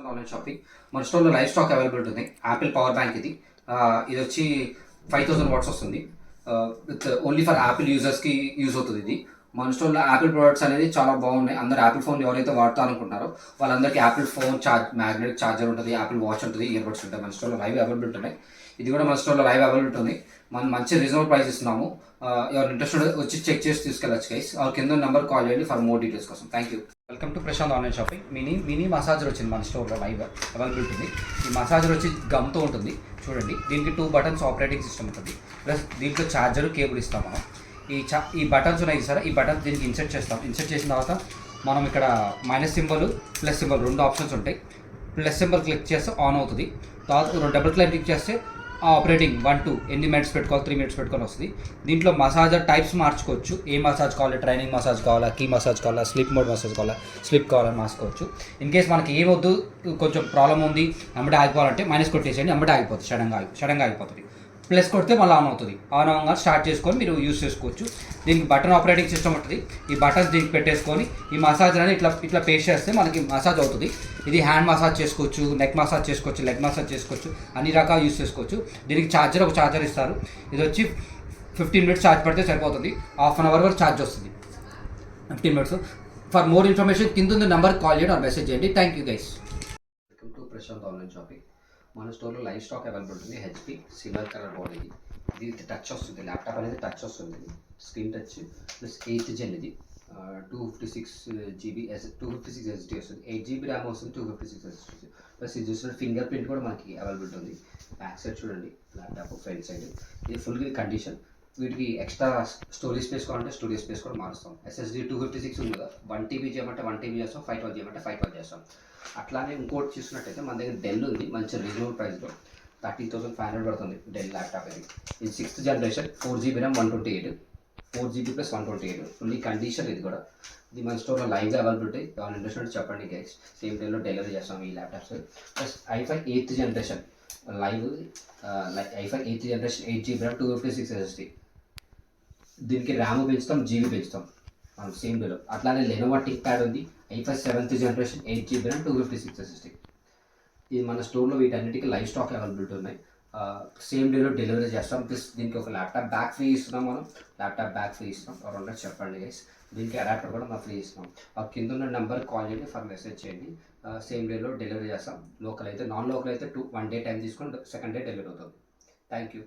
Online shopping మన స్టోర్లో live stock availability ఉంది. యాపిల్ పవర్ బ్యాంక్ ఇది వచ్చి 5000 వాట్స్ వస్తుంది. విత్ ఓన్లీ ఫర్ యాపిల్ యూజర్స్కి యూజ్ అవుతుంది. ఇది మన స్టోర్లో యాపిల్ ప్రొడక్ట్స్ అనేది చాలా బాగున్నాయి. అందరు యాపిల్ ఫోన్ ఎవరైతే వాడతారనుకుంటున్నారో వాళ్ళందరికీ యాపిల్ ఫోన్ మ్యాగ్నెటిక్ ఛార్జర్ ఉంటుంది, యాపిల్ వాచ్ ఉంటుంది, ఇయర్ బడ్స్ ఉంటాయి. మన స్టోర్లో లైవ్ అవైలబిలిటీ ఉన్నాయి. ఇది కూడా మన స్టోర్లో లైవ్ అవైలబిలిటీ ఉంది. మనం మంచి రీజనబుల్ ప్రైస్ ఇస్తున్నాము. ఎవరు ఇంట్రెస్టెడ్ వచ్చి చెక్ చేసి తీసుకెళ్ళచ్చు గైస్. కింద నెంబర్ కాల్ చేయండి ఫర్ మోర్ డీటెయిల్స్ కోసం. Thank you. Welcome to Prashant online shopping. Mini massager వచ్చింది మన స్టోర్లో లైవ్ అవైలబిలిటీ ఉంది. ఈ మసాజర్ వచ్చి గమ్తో ఉంటుంది చూడండి. దీనికి 2 బటన్స్ ఆపరేటింగ్ సిస్టమ్ ఉంటుంది. ప్లస్ దీంట్లో ఛార్జర్ కేబుల్ ఇస్తాం మనం. ఈ బటన్స్ ఉన్నాయి సార్, ఈ బటన్స్ దీనికి ఇన్సర్ట్ చేస్తాం. ఇన్సర్ట్ చేసిన తర్వాత మనం ఇక్కడ minus symbol plus symbol 2 options ఉంటాయి. ప్లస్ సింబల్ క్లిక్ చేస్తే ఆన్ అవుతుంది. తర్వాత డబుల్ క్లిక్ చేస్తే ఆపరేటింగ్ 1 2 ఎన్ని మినిట్స్ పెట్టుకోవాలి, 3 మినిట్స్ పెట్టుకొని వస్తుంది. దీంట్లో మసాజర్ టైప్స్ మార్చుకోవచ్చు. ఏ మసాజ్ కావాలి, ట్రైనింగ్ మసాజ్ కావాలా, కీ మసాజ్ కావాలా, స్లీప్ మోడ్ మసాజ్ కావాలా, స్లీప్ కావాలని మార్చుకోవచ్చు. ఇన్ కేస్ మనకి ఏమొద్దు, కొంచెం ప్రాబ్లం ఉంది, అమ్మటే ఆగిపోవాలంటే మైనస్ కొట్టేసేయండి, అమ్మటే ఆగిపోతుంది. సడన్గా ఆగిపోతుంది. ప్లస్ కొడితే మళ్ళీ ఆన్ అవుతుంది. ఆన్ అవ్వగా స్టార్ట్ చేసుకొని మీరు యూస్ చేసుకోవచ్చు. దీనికి బటన్ ఆపరేటింగ్ సిస్టమ్ ఉంటుంది. ఈ బటన్స్ దీనికి పెట్టేసుకొని ఈ మసాజ్ అనేది ఇట్లా పేస్ట్ చేస్తే మనకి మసాజ్ అవుతుంది. ఇది హ్యాండ్ మసాజ్ చేసుకోవచ్చు, నెక్ మసాజ్ చేసుకోవచ్చు, లెగ్ మసాజ్ చేసుకోవచ్చు, అన్ని రకాలు యూస్ చేసుకోవచ్చు. దీనికి ఒక ఛార్జర్ ఇస్తారు. ఇది వచ్చి 15 మినిట్స్ ఛార్జ్ పడితే సరిపోతుంది. హాఫ్ అన్ అవర్ వరకు ఛార్జ్ వస్తుంది. 15 మినిట్స్. ఫర్ మోర్ ఇన్ఫర్మేషన్ కింద ఉంది నెంబర్కి కాల్ చేయండి ఆర్ మెసేజ్ చేయండి. Thank you guys. Welcome to Prashant online shopping. మన స్టోర్లో లైవ్ స్టాక్ అవైలబుల్ ఉంటుంది. హెచ్పి సిల్వర్ కలర్ బాడీ ఇది టచ్ వస్తుంది. ల్యాప్టాప్ అనేది టచ్ వస్తుంది. Screen touch plus 8th gen. ఇది 256 GB 256 SSD వస్తుంది. 8 GB ర్యామ్ వస్తుంది, 256 SSD ప్లస్ ఇది చూసిన ఫింగర్ ప్రింట్ కూడా మనకి అవైలబిలిటీ ఉంది. బ్యాక్ సైడ్ చూడండి, ల్యాప్టాప్ ఫ్రంట్ సైడ్ ఇది ఫుల్ కండిషన్. వీటికి ఎక్స్ట్రా స్టోరేజ్ స్పేస్ కావాలంటే స్టోరేజ్ స్పేస్ కూడా మారుస్తాం. SSD 256 ఉంది కదా, 1 TB చేయమంటే 1 TB చేస్తాం, 512 చేయమంటే 512 చేస్తాం. అట్లానే ఇంకోటి చూసినట్టయితే మన దగ్గర డెల్ ఉంది. మంచి రీజనబుల్ ప్రైస్లో 30,500 పడుతుంది డెల్ ల్యాప్టాప్. ఇది 6th generation, 4 GB RAM, 128 4 GB plus 128 fully condition. ఇది కూడా ఇది మన స్టోర్లో లైవ్గా అవైలబిలిటీ. ఎవరు ఇంట్రెస్ట్ చెప్పండి గైస్. సేమ్ టైంలో డెలివరీ చేస్తాం ఈ laptops. Plus i5 8th generation live, i5 8th generation 8 GB RAM, 256 SSD. దీనికి ర్యామ్ పెంచుతాం, జీబీ పెంచుతాం మనం సేమ్ డేలో. అట్లానే లెనోవో టిక్ ప్యాడ్ ఉంది. i5 7th generation 8 GB RAM, 256 SSD. ఇది మన స్టోర్లో వీటన్నిటికీ లైవ్ స్టాక్ అవైలబిలిటీ ఉన్నాయి. సేమ్ డేలో డెలివరీ చేస్తాం. ప్లస్ దీనికి ఒక ల్యాప్టాప్ బ్యాగ్ ఫ్రీ ఇస్తున్నాం. మనం ల్యాప్టాప్ బ్యాగ్ ఫ్రీ ఇస్తాం. ఎవరన్నా చెప్పండి గైస్. దీనికి అడాప్టర్ కూడా మనం ఫ్రీ ఇస్తాం. కింద ఉన్న నెంబర్కి కాల్ చేయండి ఫర్ మెసేజ్ చేయండి. సేమ్ డేలో డెలివరీ చేస్తాం. లోకల్ అయితే, నాన్ లోకల్ అయితే 1 డే టైం తీసుకొని సెకండ్ డే డెలివరీ అవుతుంది. Thank you.